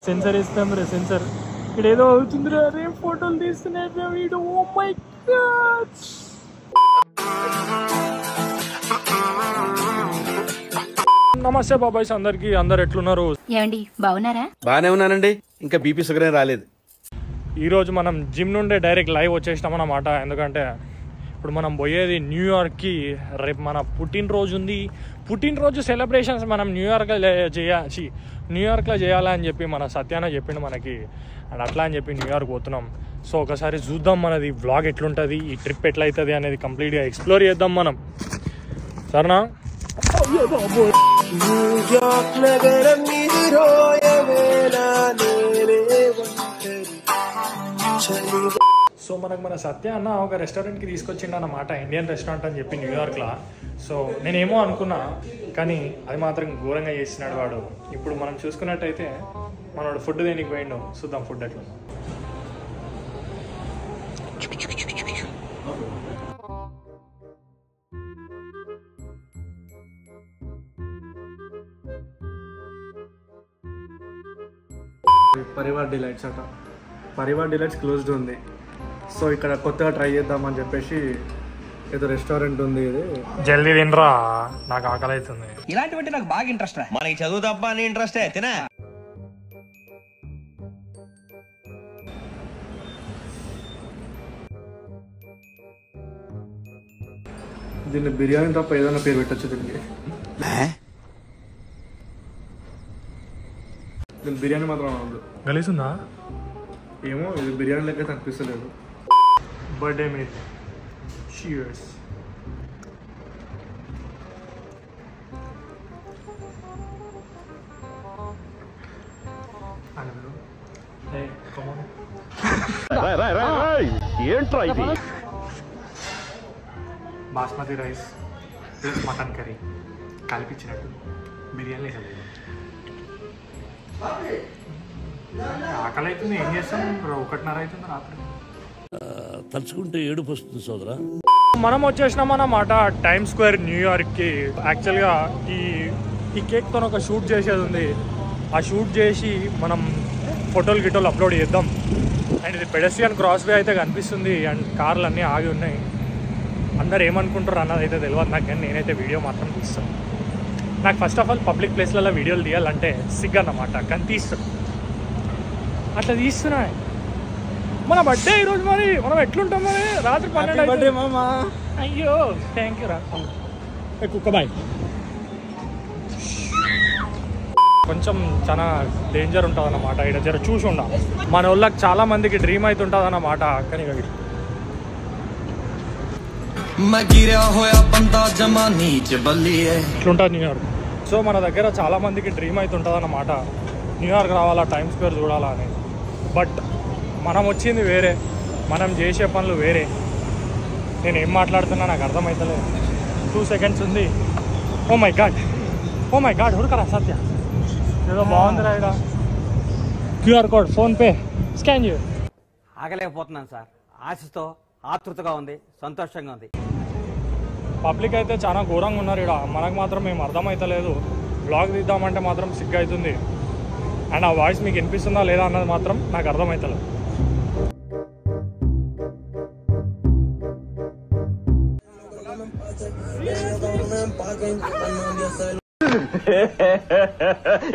Sensor ఇస్తాం రే sensor. ఇక్కడ ఏదో అవుతుంది రే, ఫోటోలు తీస్తున్నాడు వీడు. Oh my god. నమస్తే బాబాయ్స్ అందరికి, అందరు ఎట్లున్నారు? ఏమండి బాగున్నారా? బాగానే ఉన్నానండి, ఇంకా బీపీ షుగర్ రాలేదు. ఈరోజు మనం జిమ్ నుండే డైరెక్ట్ లైవ్ వచ్చేసినాం అన్నమాట. ఎందుకంటే ఇప్పుడు మనం పోయేది న్యూయార్క్కి. రేపు మన పుట్టినరోజు ఉంది. పుట్టినరోజు సెలబ్రేషన్స్ మనం న్యూయార్క్లో చేయాలని చెప్పి మన సత్యాన చెప్పిండు మనకి. అండ్ అట్లా అని చెప్పి న్యూయార్క్ పోతున్నాం. సో ఒకసారి చూద్దాం మనది వ్లాగ్ ఎట్లుంటుంది, ఈ ట్రిప్ ఎట్లయితుంది అనేది కంప్లీట్గా ఎక్స్ప్లోర్ చేద్దాం మనం. సరేనా? సో మనకు మన సత్య అన్న ఒక రెస్టారెంట్కి తీసుకొచ్చిండు అన్నమాట, ఇండియన్ రెస్టారెంట్ అని చెప్పి న్యూయార్క్లో. సో నేనేమో అనుకున్నా, కానీ అది మాత్రం ఘోరంగా చేసినాడు వాడు. ఇప్పుడు మనం చూసుకున్నట్టయితే మనోడు ఫుడ్ దేనికి పోయిండు, చూద్దాం ఫుడ్ ఎట్లా. పరివార్ డిలైట్స్ అట. పరివార్ డిలైట్స్ క్లోజ్డ్ ఉంది. సో ఇక్కడ కొత్తగా ట్రై చేద్దామని చెప్పేసి ఏదో రెస్టారెంట్ ఉంది. ఇది జల్దీ తినరా, నాకు ఆకలి అవుతుంది. ఇలాంటివంటే నాకు బాగా ఇంట్రెస్ట్. మనకి చదువు తప్ప అని ఇంట్రెస్ట్ తినా. దీన్ని బిర్యానీ తప్ప ఏదైనా పేరు పెట్టచ్చు దీనికి. దీని బిర్యానీ మాత్రం ఉంది. గలీసుందా? ఏమో, ఇది బిర్యానీ లెక్క అనిపిస్తలేదు. Birthday meet. Cheers. ఏంట్రా ఇది? Basmati rice plus mutton curry కలిపించినట్టు బిర్యానీ. ఆకలి అవుతుంది, ఏం చేస్తాం? 1:30 అవుతుంది రాత్రి. తలుచుకుంటే ఏడుపు వస్తుంది సోదరా. మనం వచ్చేసినాం అన్నమాట టైమ్ స్క్వేర్ న్యూయార్క్కి. యాక్చువల్గా ఈ కేక్తో ఒక షూట్ చేసేది ఉంది. ఆ షూట్ చేసి మనం ఫోటోలు గిటోలు అప్లోడ్ చేద్దాం. అండ్ ఇది పెడెస్ట్రియన్ క్రాస్ వే అయితే కనిపిస్తుంది. అండ్ కార్లు అన్నీ ఆగి ఉన్నాయి. అందరు ఏమనుకుంటారు అన్నది అయితే తెలియదు నాకు, కానీ నేనైతే వీడియో మాత్రం తీస్తాను. నాకు ఫస్ట్ ఆఫ్ ఆల్ పబ్లిక్ ప్లేస్లలో వీడియోలు తీయాలంటే సిగ్గు అన్నమాట, కానీ తీస్తాను. అట్లా తీస్తున్నా. మన బర్త్డే ఈరోజు, మరి మనం ఎట్లుంటాం మరి? రాత్రి 12 బర్త్డే మామా. అయ్యో థ్యాంక్ యూ రా. కుక్క బాయ్. కొంచెం చాలా డేంజర్ ఉంటుంది అన్నమాట. ఇక్కడ జర చూసి ఉండ, మన వాళ్ళకి చాలా మందికి డ్రీమ్ అవుతుంటుంది అన్నమాట. కానీ ఇట్లుంటుంది న్యూయార్క్. సో మన దగ్గర చాలా మందికి డ్రీమ్ అవుతుంటుంది అన్నమాట, న్యూయార్క్ రావాలా, టైమ్ స్క్వేర్ చూడాలా అని. బట్ మనం వచ్చింది వేరే, మనం చేసే పనులు వేరే. నేను ఏం మాట్లాడుతున్నా నాకు అర్థమవుతలేదు. 2 seconds ఉంది. ఓ మై గాడ్ హురుకరా సత్య, ఏదో బాగుందిరా. ఇక్కడ క్యూఆర్ కోడ్, ఫోన్పే స్కాన్ చేయ. ఆగలేకపోతున్నాను సార్, ఆశతో ఆతృతగా ఉంది, సంతోషంగా ఉంది. పబ్లిక్ అయితే చాలా ఘోరంగా ఉన్నారు ఇక్కడ. మనకు మాత్రం ఏం అర్థమవుతలేదు. బ్లాగ్ తీద్దామంటే మాత్రం సిగ్గు అవుతుంది. అండ్ ఆ వాయిస్ మీకు వినిపిస్తుందా లేదా అన్నది మాత్రం నాకు అర్థమవుతలేదు.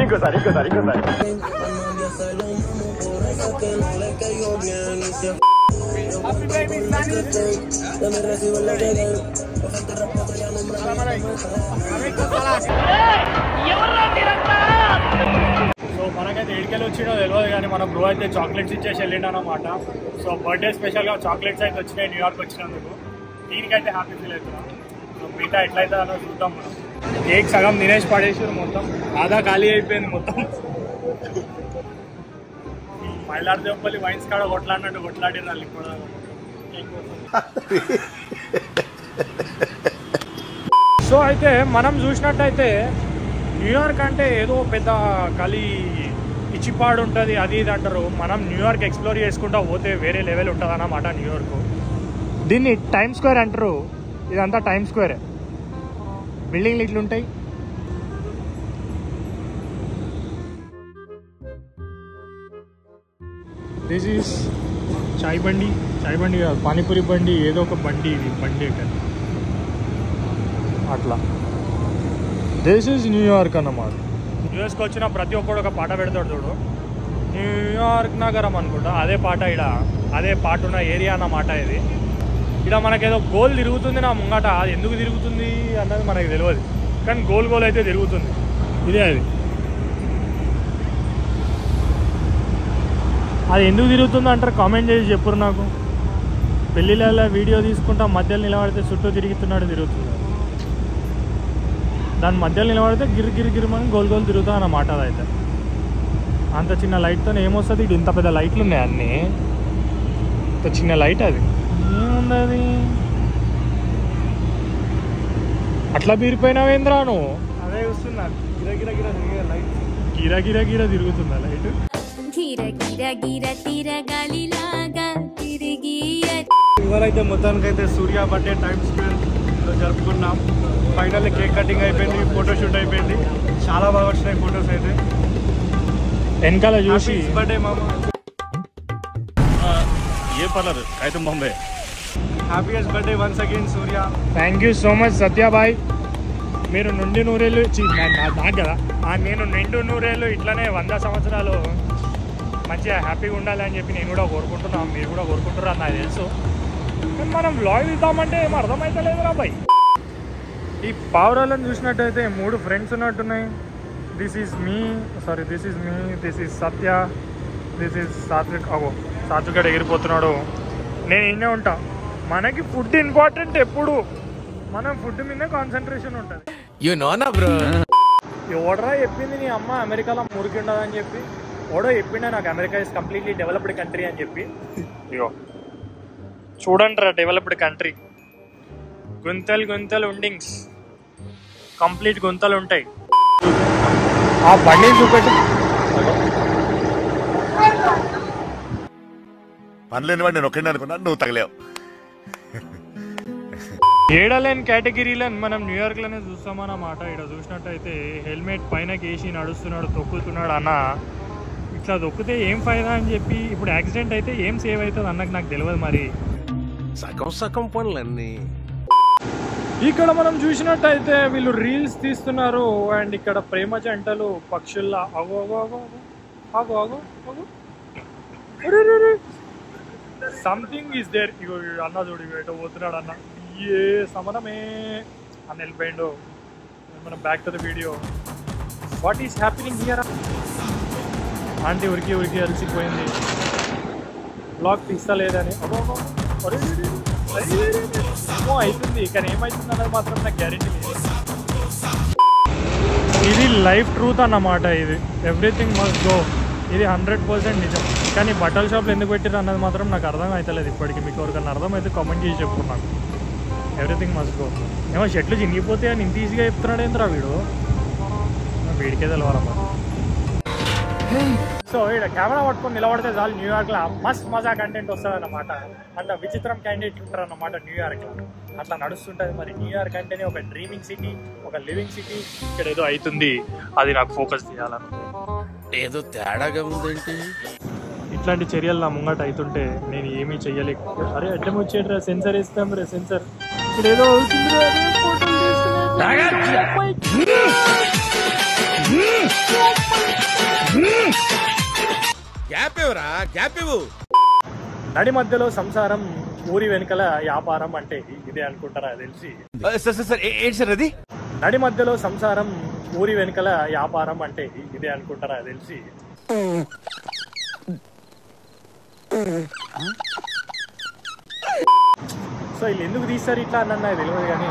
ఇంకోసారి సో మనకైతే ఎడికెళ్ళి వచ్చిండో తెలియదు, కానీ మన బ్రో అయితే చాక్లెట్స్ ఇచ్చేసి వెళ్ళిండు అనమాట. సో బర్త్డే స్పెషల్గా చాక్లెట్స్ అయితే వచ్చినాయి న్యూయార్క్ వచ్చినందుకు. దీనికైతే హ్యాపీ ఫీల్ అవుతున్నాం. సో మిగతా ఎట్లయితే అలా చూద్దాం మనం. కేక్ సగం తినేసి పడేసారు, మొత్తం ఆదా ఖాళీ అయిపోయింది మొత్తం. మైలార్దేవపల్లి వైన్స్ కాడ కొట్లాడినట్టు కొట్లాడిన వాళ్ళు ఇప్పుడు. సో అయితే మనం చూసినట్టయితే న్యూయార్క్ అంటే ఏదో పెద్ద కలి ఇచ్చిపాడు ఉంటుంది, అది ఇది అంటారు. మనం న్యూయార్క్ ఎక్స్ప్లోర్ చేసుకుంటా పోతే వేరే లెవెల్ ఉంటుంది అన్నమాట న్యూయార్క్. దీన్ని టైమ్ స్క్వేర్ అంటారు. ఇదంతా టైమ్ స్క్వేర్. బిల్డింగ్లు ఇట్లుంటాయి. దిస్ ఈస్ చాయ్ బండి కాదు, పానీపూరి బండి, ఏదో ఒక బండి, ఇది బండి కానీ అట్లా. దిస్ ఈజ్ న్యూయార్క్ అన్నమాట. యూఎస్కి వచ్చిన ప్రతి ఒక్కడు ఒక పాట పెడతాడు చూడు, న్యూయార్క్ నగరం అనుకుంటా, అదే పాట ఇక్కడ, అదే పాట ఉన్న ఏరియా అన్నమాట ఇది. ఇక్కడ మనకేదో గోల్ తిరుగుతుంది నా ముంగట, అది ఎందుకు తిరుగుతుంది అన్నది మనకు తెలియదు, కానీ గోల్ అయితే తిరుగుతుంది. ఇదే అది ఎందుకు తిరుగుతుంది అంటారు, కామెంట్ చేసి చెప్పురు నాకు. పెళ్ళిళ్ళ వీడియో తీసుకుంటా మధ్యలో నిలబడితే చుట్టూ తిరుగుతుంది, దాని మధ్యలో నిలబడితే గిరిమని గోల్ తిరుగుతా అన్నమాట. అదైతే అంత చిన్న లైట్తో ఏమొస్తుంది, ఇటు ఇంత పెద్ద లైట్లు ఉన్నాయి అన్నీ, ఇంత చిన్న లైట్, అది ఏముంది అది అట్లా బీరిపోయినావేంద్రా నువ్వు? అదే చూస్తున్నా, గిర తిరుగుతుందా లైట్. ఇవాళైతే మొత్తానికైతే సూర్య బర్త్డే టైమ్స్ స్క్వేర్ జరుపుకున్నాం. ఫైనల్లీ కేక్ కటింగ్ అయిపోయింది, ఫోటోషూట్ అయిపోయింది, చాలా బాగా వచ్చినాయి ఫొటోస్ అయితే. వెనకాల చూసి బర్త్డే మామ, ఏ పర్లేదు అయితే Bombay. Happiest birthday once again Surya. Thank you so much సత్యాబాయ్. మీరు నుండి నూరేళ్ళు నాకు కదా, నేను నిండు నూరేళ్ళు ఇట్లానే 100 సంవత్సరాలు మంచిగా హ్యాపీగా ఉండాలని చెప్పి నేను కూడా కోరుకుంటున్నాను, మీరు కూడా కోరుకుంటున్నారు నాకు తెలుసు. కానీ మనం వ్లాగ్ ఇద్దామంటే ఏం అర్థమవుతలేదు రా బాయ్. ఈ పావురాలను చూసినట్టయితే 3 ఫ్రెండ్స్ ఉన్నట్టున్నాయి. This is me, this is Satya, this is Satvik. Satvik ఎగిరిపోతున్నాడు, నేను ఇన్నే ఉంటా. మనకి ఫుడ్ ఇంపార్టెంట్, ఎప్పుడు మనం ఫుడ్ మీద కాన్సన్ట్రేషన్ ఉంటుంది. ఎవడరా చెప్పింది నీ అమ్మ అమెరికాలో మురికి ఉండదని చెప్పి? ఓడో చెప్పిండే నాకు America is completely developed country అని చెప్పి. ఇగో చూడండి రా, డెవలప్డ్ కంట్రీ, గుంతలు ఉండింగ్స్, కంప్లీట్ గుంతలు ఉంటాయి. ఆ బండి చూపెట్టు. పనిలేని వాడు నేను ఒక్కడే అనుకున్నా, నువ్వు తగలేవు. ఏడలేని కేటగిరీలను మనం న్యూయార్క్లోనే చూస్తామన్నమాట. ఇక్కడ చూసినట్టయితే హెల్మెట్ పైన కేసి నడుస్తున్నాడు, తొక్కుతున్నాడు అన్న. ఇట్లా దొక్కితే ఏం ఫైదా అని చెప్పి, ఇప్పుడు యాక్సిడెంట్ అయితే ఏం సేవ్ అవుతుంది అన్నకు నాకు తెలియదు. మరి సగం పనులన్నీ ఇక్కడ మనం చూసినట్టయితే వీళ్ళు రీల్స్ తీస్తున్నారు, అండ్ ఇక్కడ ప్రేమ జంటలు పక్షుల్లా సంథింగ్ ఈస్ దేర్. ఇగో అన్న చూడు, ఎటో పోతున్నాడు అన్న, ఏ సమనమే అని వెళ్ళిపోయిండు. మనం back to the video. What is happening here? Aunty ఉరికి అలసిపోయింది, బ్లాగ్ తీస్తలేదని ఏమో అవుతుంది, కానీ ఏమవుతుంది అన్నది మాత్రం నాకు గ్యారెంటీ లేదు. ఇది లైఫ్ ట్రూత్ అన్నమాట. ఇది ఎవ్రీథింగ్ మస్ట్ గో, ఇది 100% నిజం. కానీ బట్టల షాప్లో ఎందుకు పెట్టారు అన్నది మాత్రం నాకు అర్థం అవుతలేదు ఇప్పటికీ. మీకు ఎవరికన్నా అర్థమైతే కామెంట్ చేసి చెప్పుకున్నాను. Everything must go. ఏమో షర్ట్లు చినిగిపోతే అని ఇంత ఈజీగా చెప్తున్నాడు ఏంద్రా వీడు, వీడికే తెలవాలమ్మా. సో ఇక్కడ కెమెరా పట్టుకొని నిలబడితే చాలు, న్యూయార్క్లో మస్త్ మజా కంటెంట్ వస్తుంది అన్నమాట. అట్లా విచిత్రం క్యాండిడేట్ ఉంటారు అన్నమాట న్యూయార్క్లో, అట్లా నడుస్తుంటుంది. మరి న్యూయార్క్ అంటేనే ఒక డ్రీమింగ్ సిటీ, ఒక లివింగ్ సిటీ. ఇక్కడ ఏదో అవుతుంది, అది నాకు ఫోకస్ తీయాలను. ఏదో తేడాగా ఉందేంటి? ఇట్లాంటి చర్యలు నా ముంగట అవుతుంటే నేను ఏమీ చెయ్యలేక, అరే అడ్డం వచ్చేట్రా, సెన్సర్ వేస్తాం రే, సెన్సర్. ఇక్కడ ఏదో అవుతుంది, నడి మధ్యలో సంసారం, ఊరి వెనుకల వ్యాపారం అంటే ఇదే అనుకుంటారా తెలిసి. అది నడి మధ్యలో సంసారం, ఊరి వెనుకల వ్యాపారం అంటే ఇదే అనుకుంటారా తెలిసి. సో వీళ్ళు ఎందుకు తీస్తారు ఇట్లా అన్న తెలియదు, కానీ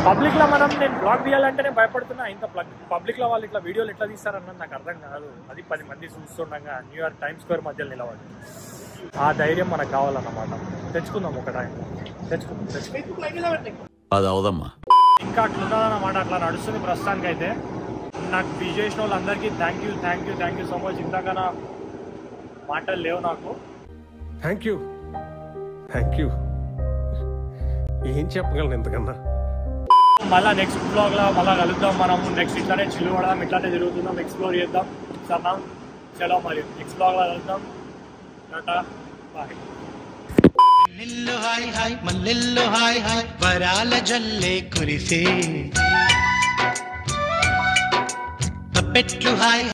పబ్లిక్లో నేను బ్లాగ్ తీయాలంటే నేను భయపడుతున్నా. ఇంత పబ్లిక్లో వాళ్ళు ఇట్లా వీడియోలు ఎట్లా తీస్తారన్నది నాకు అర్థం కాదు. అది 10 మంది చూస్తుండగా న్యూయార్క్ టైమ్ స్క్వేర్ మధ్యలో నిలబడి, ఆ ధైర్యం మనకు కావాలన్నమాట. తెచ్చుకుందాం ఒక టైం, తెచ్చుకుందాం. అది అవదమ్మా. ఇంకా అట్లున్నదన్నమాట, అట్లా నడుస్తుంది ప్రస్తుతానికి. అయితే నాకు విష్ చేసిన వాళ్ళందరికీ థ్యాంక్ యూ సో మచ్. ఇందాక నా మాటలు లేవు నాకు. థ్యాంక్ యూ ఏం చెప్పగలను ఇంతకన్నా. మళ్ళీ నెక్స్ట్ బ్లాగ్లో మళ్ళీ కలుద్దాం మనము. నెక్స్ట్ ఇట్లానే చిల్లు పడదాం, ఇట్లానే తిరుగుతుందాం, ఎక్స్ప్లోర్ చేద్దాం. సరేనా, చలో మరి నెక్స్ట్ బ్లాగ్లో కలుద్దాం. Tata bye. నిల్లు హాయ్ హాయ్ మల్లెల్లు హాయ్ హాయ్ వరాల జల్లే కురిసే తప్పెట్లు హాయ్